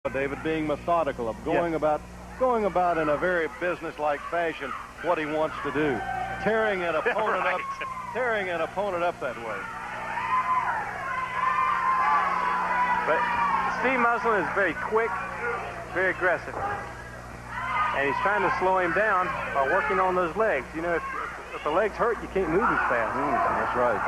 David, being methodical, of going about in a very business-like fashion what he wants to do, tearing an opponent up, tearing an opponent up that way. But Steve Muslin is very quick, very aggressive, and he's trying to slow him down by working on those legs. You know, if the legs hurt, you can't move as fast. That's right.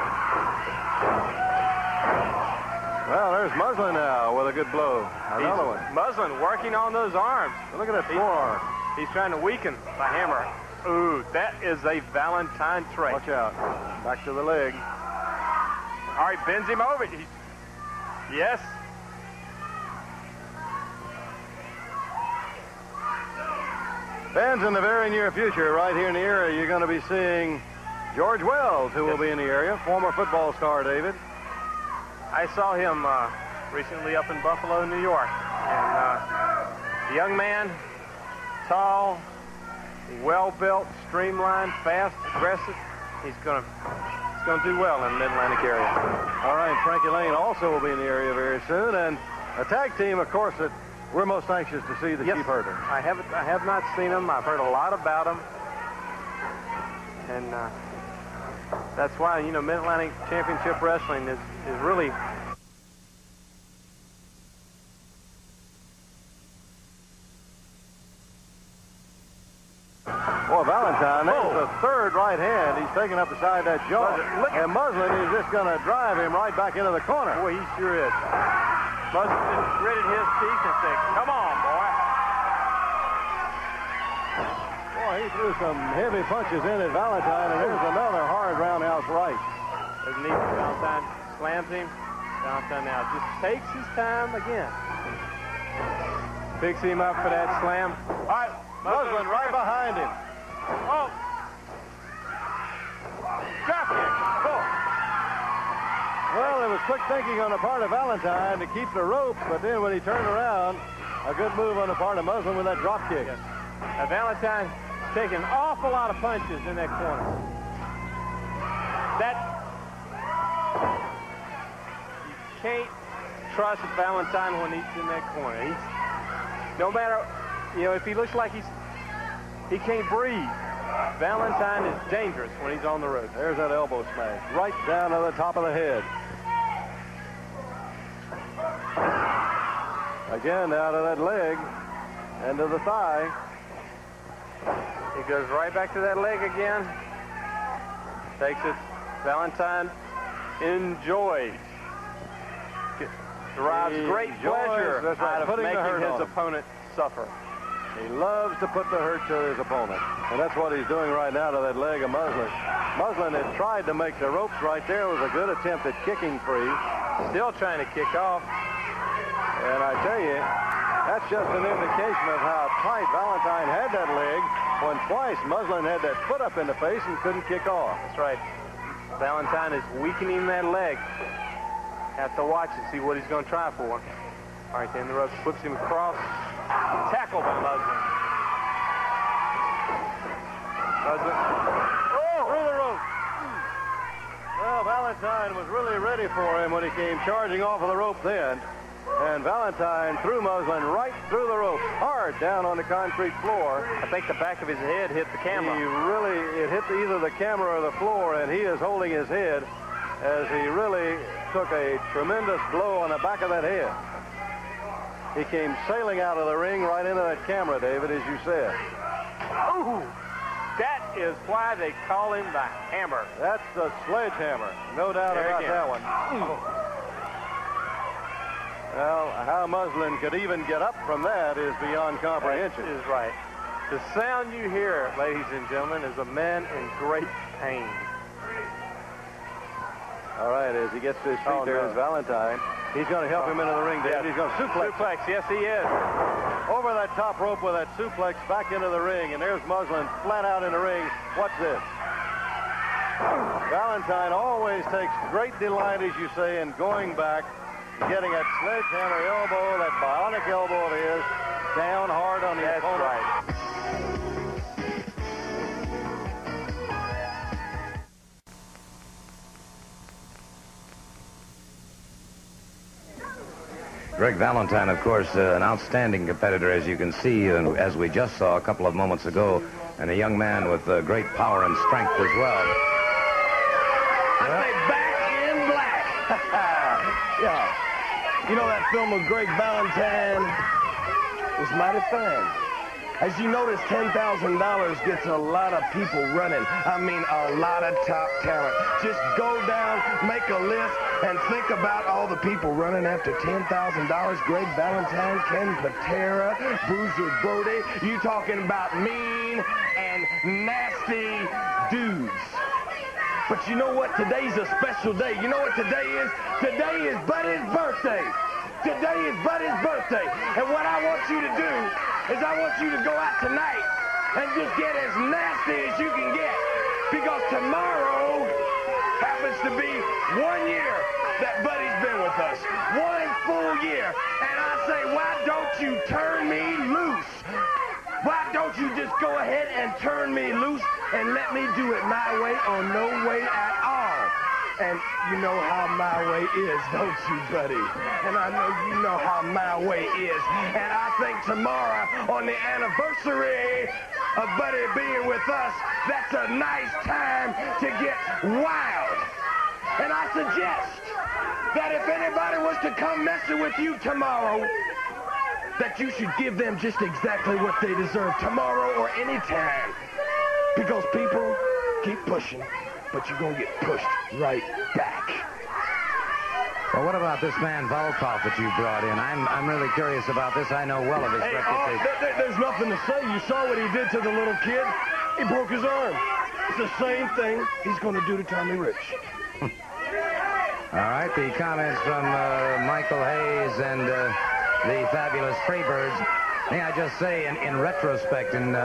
Well, there's Muslin now with a good blow. Another one. Muslin working on those arms. Look at that forearm. He's trying to weaken the hammer. Ooh, that is a Valentine trait. Watch out. Back to the leg. All right, bends him over. Yes. Fans, in the very near future, right here in the area, you're going to be seeing George Wells, who will be in the area, former football star, David. I saw him recently up in Buffalo, New York. And young man, tall, well-built, streamlined, fast, aggressive. He's going to do well in the Mid-Atlantic area. All right, Frankie Lane also will be in the area very soon. And a tag team, of course, that we're most anxious to see, the Sheep Herder. I have not seen them. I've heard a lot about them. And that's why, you know, Mid-Atlantic Championship Wrestling is really... Boy, Valentine, there's the third right hand. He's taking up the side of that jaw. And Muslin is just going to drive him right back into the corner. Boy, he sure is. Muslin just gritted his teeth and said, "Come on, boy." Boy, he threw some heavy punches in at Valentine, and there's another hard roundhouse right. There's a knee. Valentine slams him. Valentine now just takes his time again. Picks him up for that slam. All right. Muslin right behind him. Oh. Drop kick. Oh. Well, there was quick thinking on the part of Valentine to keep the ropes, but then when he turned around, a good move on the part of Muslin with that drop kick. Yes. Now, Valentine taking an awful lot of punches in that corner. You can't trust Valentine when he's in that corner. No matter, you know, if he looks like he can't breathe, Valentine is dangerous when he's on the road. There's that elbow smash right down to the top of the head. Again, out of that leg and to the thigh. He goes right back to that leg again. Takes it. Valentine enjoys. Derives great pleasure out of making his opponent suffer. He loves to put the hurt to his opponent. And that's what he's doing right now to that leg of Muslin. Muslin had tried to make the ropes right there. It was a good attempt at kicking free. Still trying to kick off. And I tell you, that's just an indication of how tight Valentine had that leg when twice Muslin had that foot up in the face and couldn't kick off. That's right. Valentine is weakening that leg. Have to watch and see what he's going to try for. All right, then the ropes flips him across. Tackle by Muslin. Muslin. Oh, through the rope. Well, Valentine was really ready for him when he came charging off of the rope then. And Valentine threw Muslin right through the rope, hard down on the concrete floor. I think the back of his head hit the camera. It hit either the camera or the floor, and he is holding his head as he really took a tremendous blow on the back of that head. He came sailing out of the ring right into that camera, David, as you said. Ooh, that is why they call him the Hammer. That's the sledgehammer, no doubt about that one. Well, how Muslin could even get up from that is beyond comprehension. That is right. The sound you hear, ladies and gentlemen, is a man in great pain. All right, as he gets to his feet, there's Valentine. He's going to help him into the ring, David. He's going to suplex. Yes, he is. Over that top rope with that suplex back into the ring, and there's Muslin flat out in the ring. What's this? Valentine always takes great delight, as you say, in going back, getting that sledgehammer elbow, that bionic elbow of his, down hard on the opponent. Right. Greg Valentine, of course, an outstanding competitor, as you can see, and as we just saw a couple of moments ago, and a young man with great power and strength as well. I say back in black. Yeah. You know, that film with Greg Valentine was mighty fine. As you notice, $10,000 gets a lot of people running. I mean, a lot of top talent. Just go down, make a list, and think about all the people running after $10,000. Greg Valentine, Ken Patera, Bruiser Brody. You talking about mean and nasty dudes. But you know what? Today's a special day. You know what today is? Today is Buddy's birthday. Today is Buddy's birthday. And what I want you to do is I want you to go out tonight and just get as nasty as you can get. Because tomorrow happens to be 1 year that Buddy's been with us. 1 full year. And I say, why don't you turn me loose? Why don't you just go ahead and turn me loose and let me do it my way or no way at all? And you know how my way is, don't you, buddy? And I know you know how my way is. And I think tomorrow, on the anniversary of Buddy being with us, that's a nice time to get wild. And I suggest that if anybody was to come messing with you tomorrow, that you should give them just exactly what they deserve tomorrow or any time. Because people keep pushing, but you're going to get pushed right back. Well, what about this man Volkov that you brought in? I'm really curious about this. I know well of his reputation. There's nothing to say. You saw what he did to the little kid. He broke his arm. It's the same thing he's going to do to Tommy Rich. All right, the comments from Michael Hayes and the fabulous Freebirds. May I just say, in retrospect, in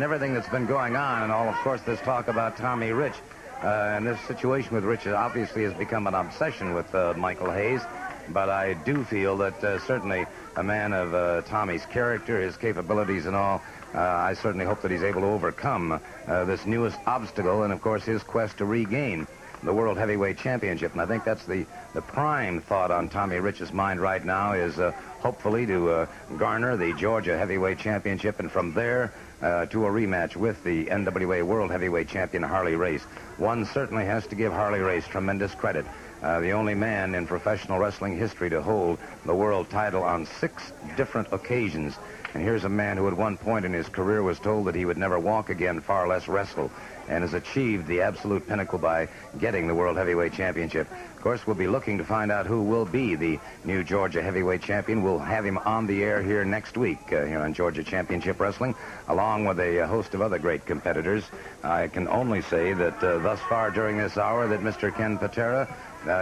everything that's been going on, and all, of course, this talk about Tommy Rich, and this situation with Rich obviously has become an obsession with Michael Hayes, but I do feel that certainly a man of Tommy's character, his capabilities and all, I certainly hope that he's able to overcome this newest obstacle and, of course, his quest to regain the World Heavyweight Championship. And I think that's the prime thought on Tommy Rich's mind right now is hopefully to garner the Georgia Heavyweight Championship, and from there to a rematch with the NWA World Heavyweight Champion Harley Race. One certainly has to give Harley Race tremendous credit. The only man in professional wrestling history to hold the world title on 6 different occasions. And here's a man who at one point in his career was told that he would never walk again, far less wrestle, and has achieved the absolute pinnacle by getting the World Heavyweight Championship. Of course, we'll be looking to find out who will be the new Georgia Heavyweight Champion. We'll have him on the air here next week here on Georgia Championship Wrestling, along with a host of other great competitors. I can only say that thus far during this hour that Mr. Ken Patera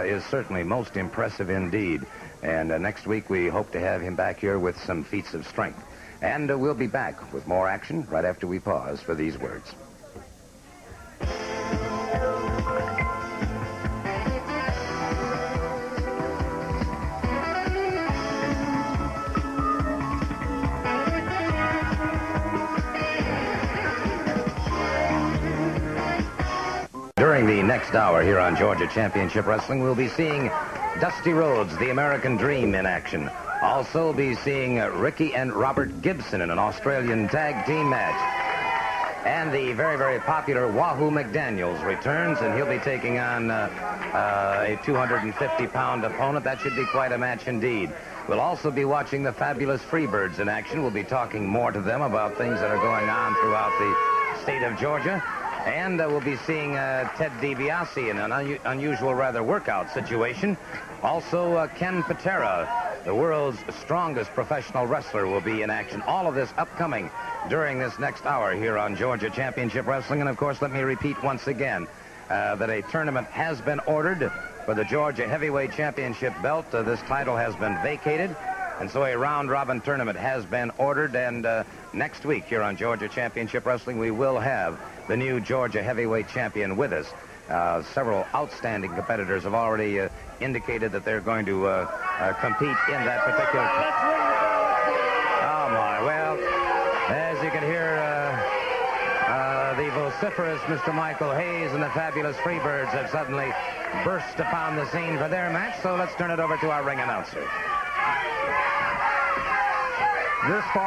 is certainly most impressive indeed. And next week we hope to have him back here with some feats of strength. And we'll be back with more action right after we pause for these words. During the next hour here on Georgia Championship Wrestling, we'll be seeing Dusty Rhodes, the American Dream, in action. Also be seeing Ricky and Robert Gibson in an Australian tag team match. And the very, very popular Wahoo McDaniels returns, and he'll be taking on a 250-pound opponent. That should be quite a match indeed. We'll also be watching the fabulous Freebirds in action. We'll be talking more to them about things that are going on throughout the state of Georgia. And we'll be seeing Ted DiBiase in an unusual, rather, workout situation. Also, Ken Patera, the world's strongest professional wrestler, will be in action. All of this upcoming during this next hour here on Georgia Championship Wrestling. And, of course, let me repeat once again that a tournament has been ordered for the Georgia Heavyweight Championship belt. This title has been vacated. And so a round-robin tournament has been ordered, and next week here on Georgia Championship Wrestling, we will have the new Georgia Heavyweight Champion with us. Several outstanding competitors have already indicated that they're going to compete in that particular... Oh, my. Well, as you can hear, the vociferous Mr. Michael Hayes and the fabulous Freebirds have suddenly burst upon the scene for their match, so let's turn it over to our ring announcer. this fall.